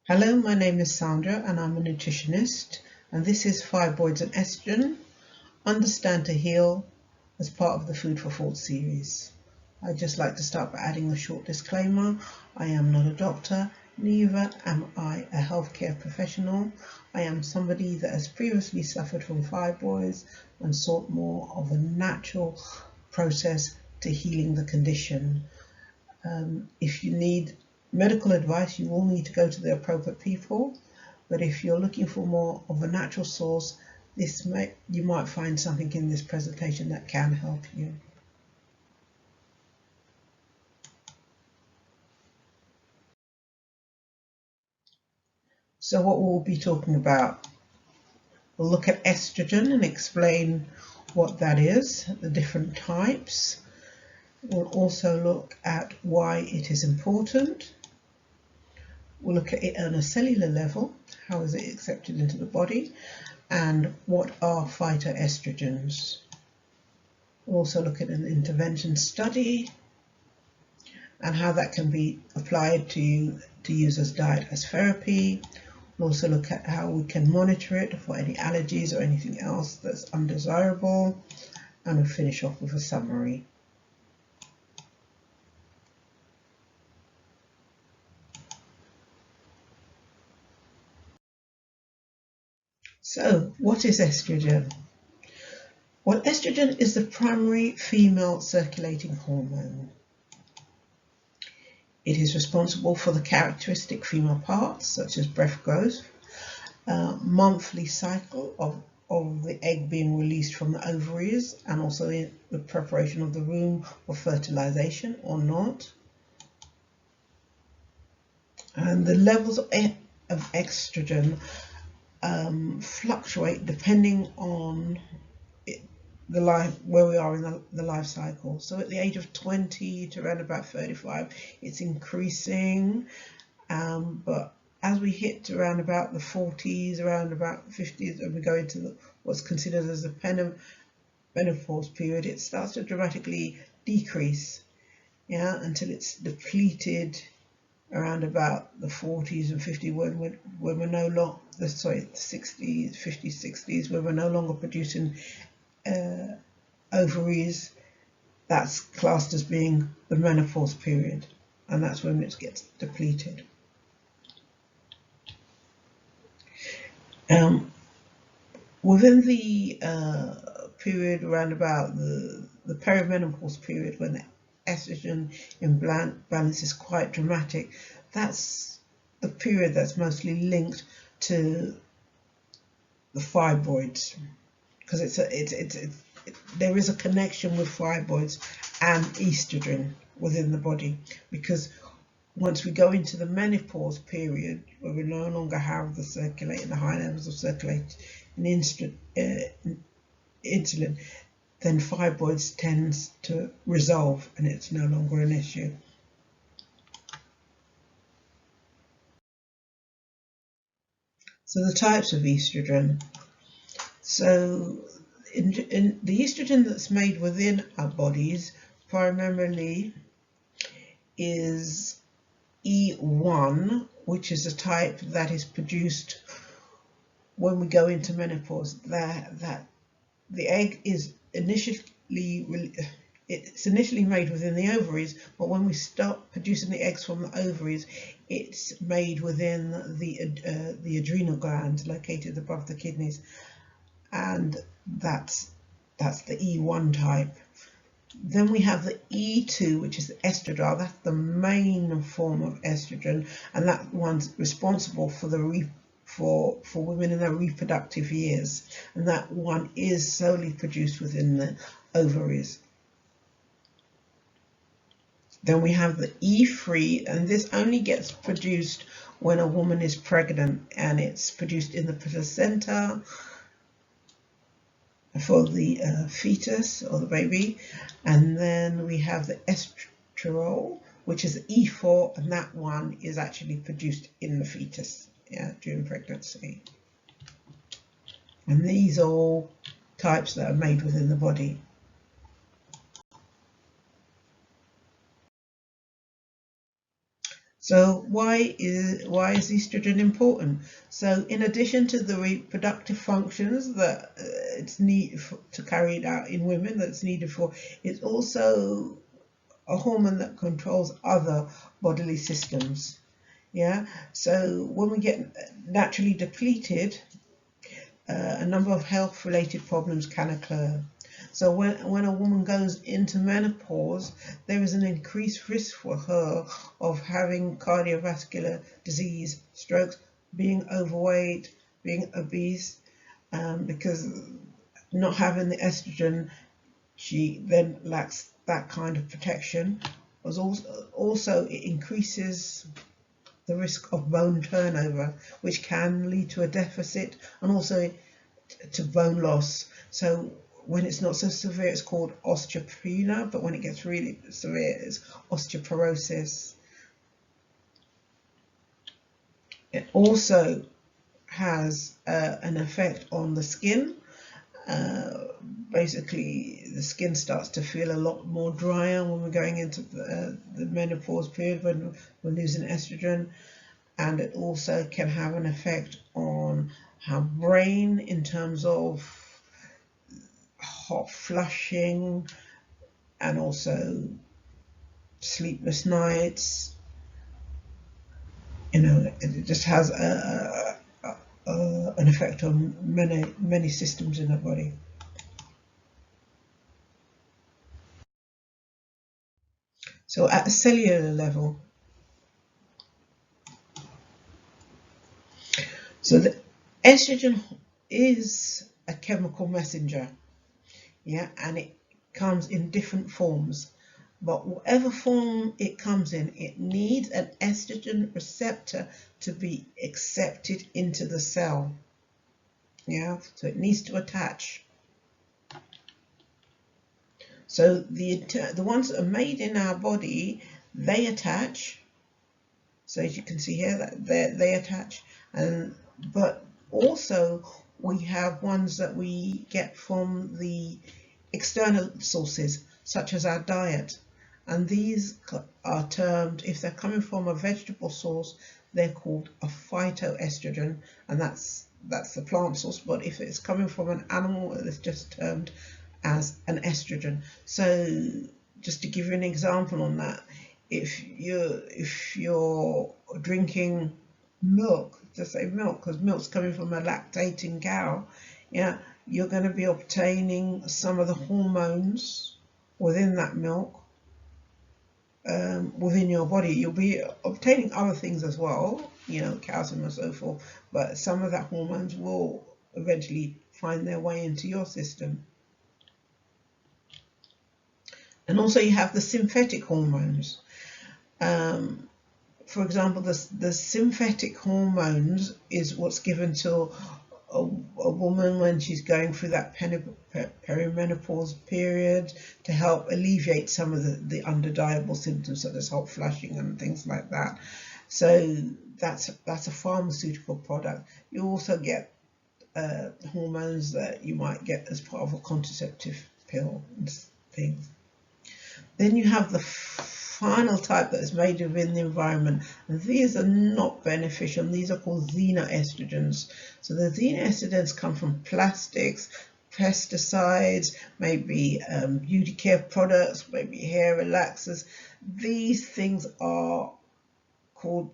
Hello, my name is Sandra and I'm a nutritionist, and this is Fibroids and Estrogen, Understand to Heal, as part of the Food for Thought series. I'd just like to start by adding a short disclaimer. I am not a doctor, neither am I a healthcare professional. I am somebody that has previously suffered from fibroids and sought more of a natural process to healing the condition. If you need medical advice, you will need to go to the appropriate people. But if you're looking for more of a natural source, you might find something in this presentation that can help you. So what we'll be talking about, we'll look at estrogen and explain what that is, the different types. We'll also look at why it is important. We'll look at it on a cellular level, how is it accepted into the body, and what are phytoestrogens. We'll also look at an intervention study and how that can be applied to use as diet as therapy. We'll also look at how we can monitor it for any allergies or anything else that's undesirable, and we'll finish off with a summary. So, what is estrogen? Well, estrogen is the primary female circulating hormone. It is responsible for the characteristic female parts, such as breast growth, monthly cycle of the egg being released from the ovaries, and also the preparation of the womb for fertilization or not. And the levels of estrogen fluctuate depending on where we are in the life cycle. So at the age of 20 to around about 35, it's increasing, but as we hit around about the 40s, around about 50s, and we go into what's considered as a menopause period, it starts to dramatically decrease, until it's depleted around about the 40s and 50s, when we're no longer, the 60s, 50s, 60s, when we're no longer producing ovaries. That's classed as being the menopause period, and that's when it gets depleted. Within the period around about the perimenopause period, when the estrogen imbalance is quite dramatic, that's the period that's mostly linked to the fibroids, because there is a connection with fibroids and estrogen within the body, because once we go into the menopause period, where we no longer have the high levels of circulating insulin, then fibroids tends to resolve and it's no longer an issue. So the types of estrogen. So in the estrogen that's made within our bodies primarily is E1, which is a type that is produced when we go into menopause. That the egg is initially made within the ovaries, but when we start producing the eggs from the ovaries, it's made within the adrenal glands located above the kidneys, and that's the E1 type. Then we have the E2, which is the estradiol. That's the main form of estrogen, and that one's responsible for for women in their reproductive years, and that one is solely produced within the ovaries. Then we have the E3, and this only gets produced when a woman is pregnant, and it's produced in the placenta for the fetus or the baby. And then we have the estradiol, which is E4, and that one is actually produced in the fetus, during pregnancy. And these are all types that are made within the body. So why is estrogen important? So in addition to the reproductive functions that it's needed to carry it out in women, that's needed for, it's also a hormone that controls other bodily systems. Yeah. So when we get naturally depleted, a number of health-related problems can occur. So when a woman goes into menopause, there is an increased risk for her of having cardiovascular disease, strokes, being overweight, being obese, because not having the estrogen, she then lacks that kind of protection. Also it increases the risk of bone turnover, which can lead to a deficit and also to bone loss. So when it's not so severe, it's called osteopenia, but when it gets really severe, it's osteoporosis. It also has an effect on the skin. Basically, the skin starts to feel a lot more drier when we're going into the menopause period, when we're losing estrogen. And it also can have an effect on our brain in terms of hot flushing and also sleepless nights. It just has an effect on many systems in the body. So at a cellular level, so the estrogen is a chemical messenger, yeah, and it comes in different forms. But whatever form it comes in, it needs an estrogen receptor to be accepted into the cell. Yeah, so it needs to attach. So the ones that are made in our body, they attach. So as you can see here, that they attach, but also we have ones that we get from the external sources, such as our diet. And these are termed, if they're coming from a vegetable source, they're called a phytoestrogen, and that's the plant source. But if it's coming from an animal, it's just termed as an estrogen. So just to give you an example on that, if you're drinking milk, just say milk, because milk's coming from a lactating cow, yeah, you're going to be obtaining some of the hormones within that milk, within your body. You'll be obtaining other things as well, calcium and so forth, but some of that hormones will eventually find their way into your system. And also you have the synthetic hormones. For example, the synthetic hormones is what's given to a woman when she's going through that perimenopause period to help alleviate some of the undeniable symptoms such as hot flushing and things like that. So that's a pharmaceutical product. You also get hormones that you might get as part of a contraceptive pill and things. Then you have the final type that is made within the environment, and these are not beneficial. These are called xenoestrogens. So the xenoestrogens come from plastics, pesticides, maybe beauty care products, maybe hair relaxers. These things are called,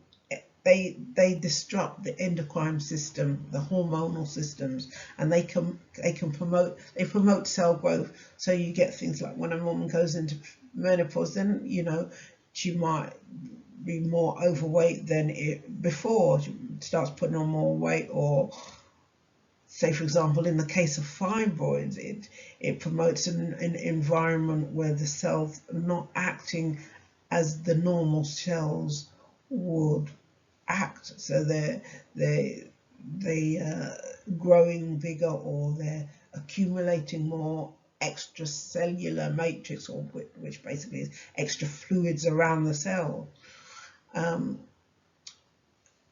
they disrupt the endocrine system, the hormonal systems, and they promote cell growth. So you get things like when a woman goes into menopause, then she might be more overweight than before. She starts putting on more weight, or say for example in the case of fibroids, it promotes an environment where the cells are not acting as the normal cells would act. So they growing bigger, or they're accumulating more extracellular matrix, or which basically is extra fluids around the cell.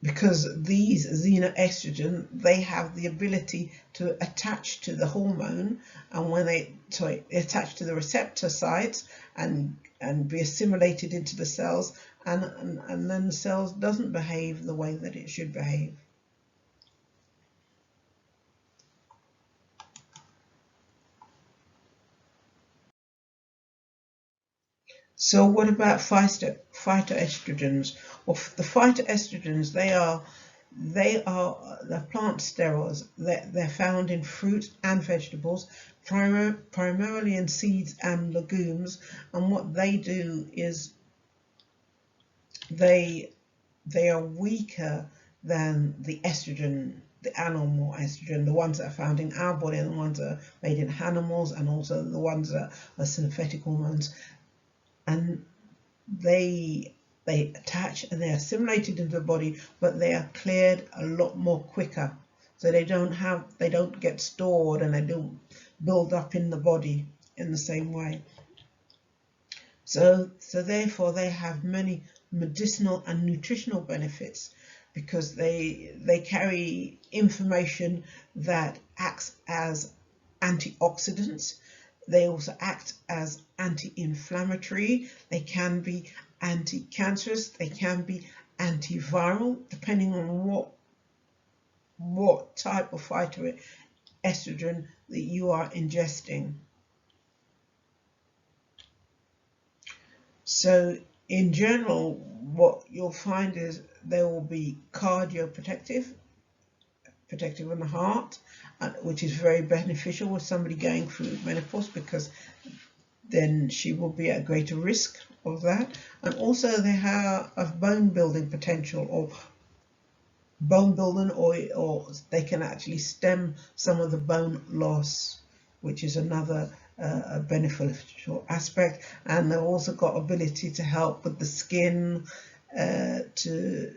because these xenoestrogen, they have the ability to attach to the hormone, and when they attach to the receptor sites and be assimilated into the cells, and then the cells doesn't behave the way that it should behave. So what about phytoestrogens? Well, the phytoestrogens, they are the plant sterols. They're found in fruit and vegetables, primarily in seeds and legumes. And what they do is they are weaker than the estrogen, the animal estrogen, the ones that are found in our body, and the ones that are made in animals, and also the ones that are synthetic hormones. And they attach and they're assimilated into the body, but they are cleared a lot more quicker. So they don't get stored, and they don't build up in the body in the same way. So therefore they have many medicinal and nutritional benefits, because they carry information that acts as antioxidants. They also act as anti-inflammatory. They can be anti-cancerous. They can be antiviral, depending on what type of phytoestrogen that you are ingesting. So in general, what you'll find is they will be cardioprotective, protective on the heart, which is very beneficial with somebody going through menopause, because then she will be at greater risk of that. And also they have a bone building potential, or bone building, or they can actually stem some of the bone loss, which is another beneficial aspect. And they've also got ability to help with the skin, to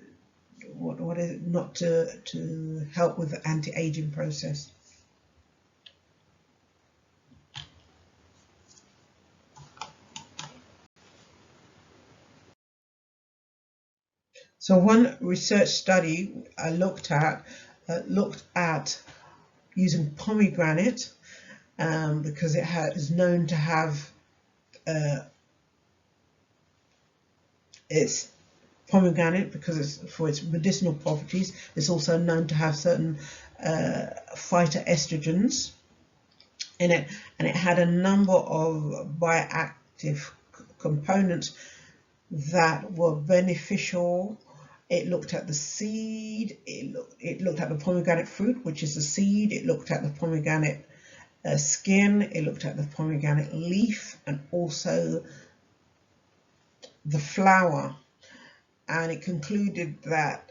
help with the anti-aging process. So one research study I looked at using pomegranate, because it is known to have its pomegranate, because it's for its medicinal properties. It's also known to have certain phytoestrogens in it, and it had a number of bioactive components that were beneficial. It looked at the seed, it looked at the pomegranate fruit, which is the seed, it looked at the pomegranate skin, it looked at the pomegranate leaf, and also the flower. And it concluded that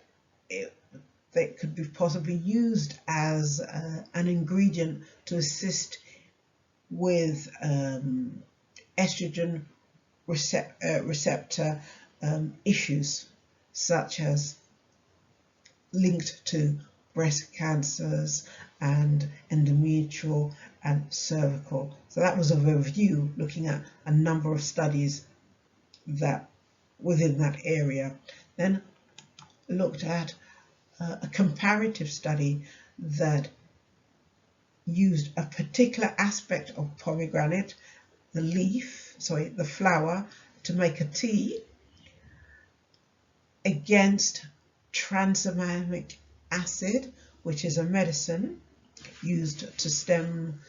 they could be possibly used as an ingredient to assist with estrogen receptor issues, such as linked to breast cancers and endometrial and cervical. So that was a review looking at a number of studies that within that area. Then looked at a comparative study that used a particular aspect of pomegranate, the flower, to make a tea against tranexamic acid, which is a medicine used to stem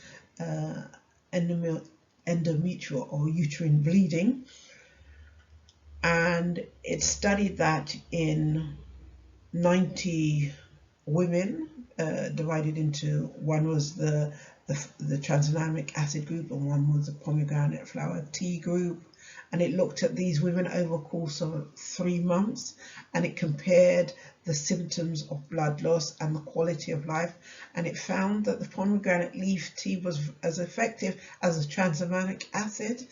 endometrial or uterine bleeding. And it studied that in 90 women, divided into, one was the tranexamic acid group, and one was the pomegranate flower tea group. And it looked at these women over a course of 3 months, and it compared the symptoms of blood loss and the quality of life. And it found that the pomegranate leaf tea was as effective as the tranexamic acid,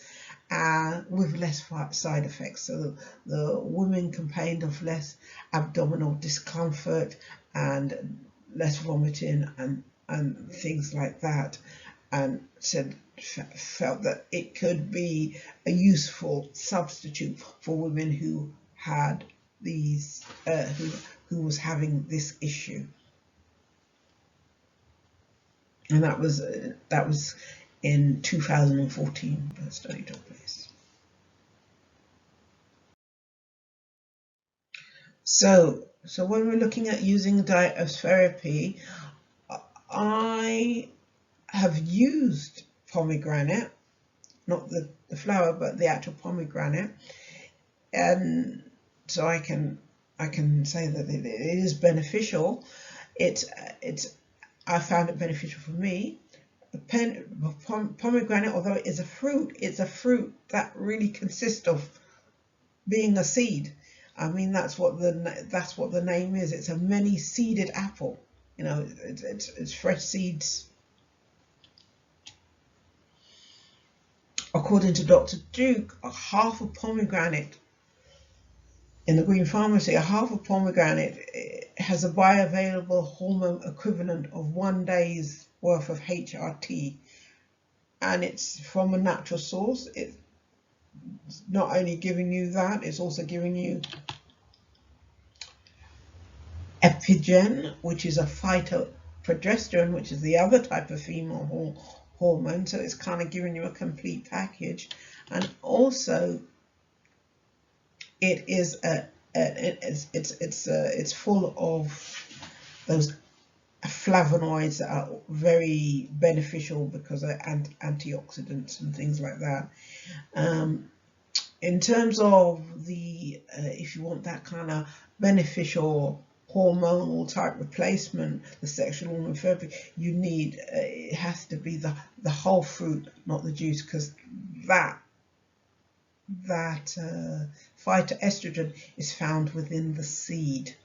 with less side effects. So the women complained of less abdominal discomfort and less vomiting and things like that, and felt that it could be a useful substitute for women who had these who was having this issue. And that was in 2014 that study took place. So when we're looking at using diet as therapy, I have used pomegranate, not the flower, but the actual pomegranate, and so I can say that it is beneficial. I found it beneficial for me. Pomegranate, although it is a fruit, it's a fruit that really consists of being a seed. I mean, that's what the name is. It's a many-seeded apple. You know, it's fresh seeds. According to Dr. Duke, a half a pomegranate in the Green Pharmacy, a half a pomegranate has a bioavailable hormone equivalent of 1 day's worth of HRT, and it's from a natural source. It's not only giving you that, it's also giving you epigen, which is a phytoprogesterone, which is the other type of female hormone. So it's kind of giving you a complete package, and also it is it's full of those flavonoids that are very beneficial because they're antioxidants and things like that. In terms of the if you want that kind of beneficial hormonal type replacement, the sexual hormone therapy, you need it has to be the whole fruit, not the juice, because that phytoestrogen is found within the seed.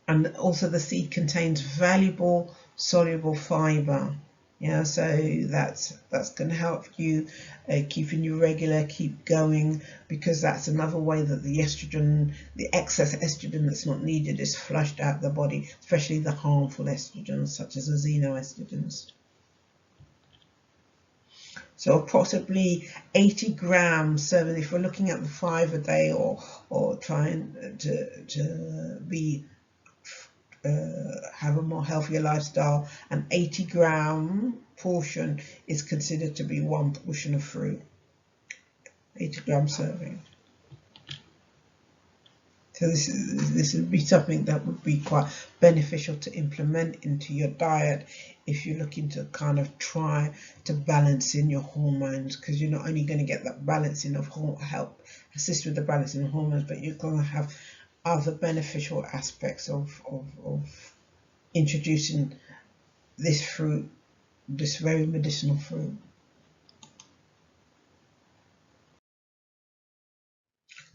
And also the seed contains valuable soluble fiber. Yeah, so that's going to help you keeping you regular, keep going, because that's another way that the estrogen, the excess estrogen that's not needed, is flushed out the body, especially the harmful estrogens such as the xenoestrogens. So approximately 80 grams serving, if we're looking at the 5 a day or trying to be have a more healthier lifestyle, an 80-gram portion is considered to be 1 portion of fruit, 80-gram serving. So this would be something that would be quite beneficial to implement into your diet if you're looking to kind of try to balance in your hormones, because you're not only going to get that balancing of help assist with the balancing of hormones, but you're going to have other beneficial aspects of introducing this fruit, this very medicinal fruit.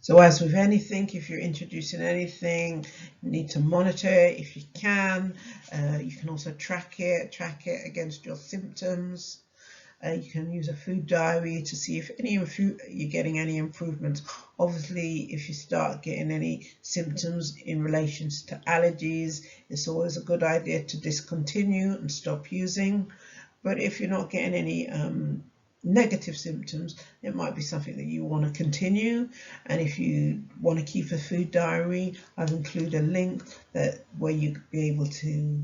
So as with anything, if you're introducing anything, you need to monitor it if you can. You can also track it against your symptoms. You can use a food diary to see if you're getting any improvements. Obviously, if you start getting any symptoms in relation to allergies, it's always a good idea to discontinue and stop using. But if you're not getting any negative symptoms, it might be something that you want to continue. And if you want to keep a food diary, I've included a link where you'll be able to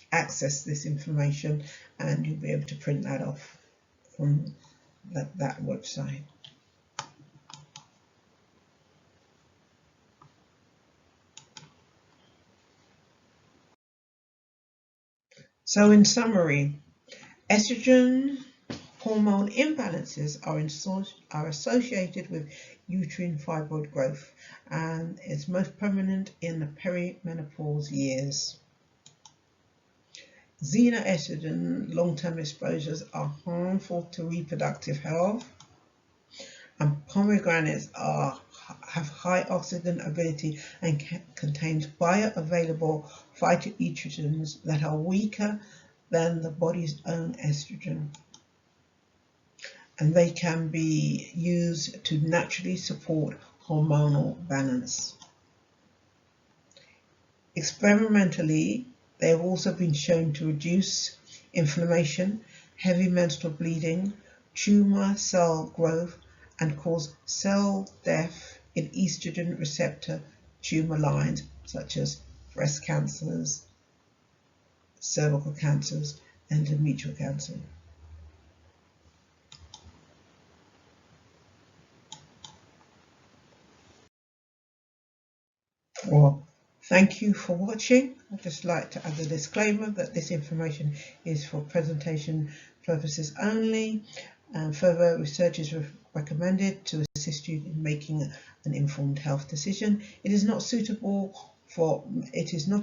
access this information, and you'll be able to print that off from that website. So in summary, estrogen hormone imbalances are associated with uterine fibroid growth, and it's most prominent in the perimenopause years. Xenoestrogen long-term exposures are harmful to reproductive health, and pomegranates have high oxidant ability and contains bioavailable phytoestrogens that are weaker than the body's own estrogen, and they can be used to naturally support hormonal balance. Experimentally, they have also been shown to reduce inflammation, heavy menstrual bleeding, tumor cell growth, and cause cell death in estrogen receptor tumor lines such as breast cancers, cervical cancers, and endometrial cancer. Well, thank you for watching. I'd just like to add a disclaimer that this information is for presentation purposes only, and further research is recommended to assist you in making an informed health decision. It is not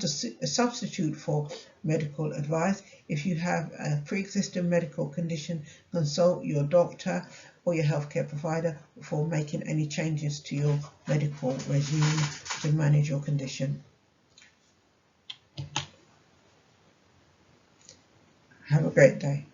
a substitute for medical advice. If you have a pre-existing medical condition, consult your doctor or your healthcare provider before making any changes to your medical regime to manage your condition. Have a great day.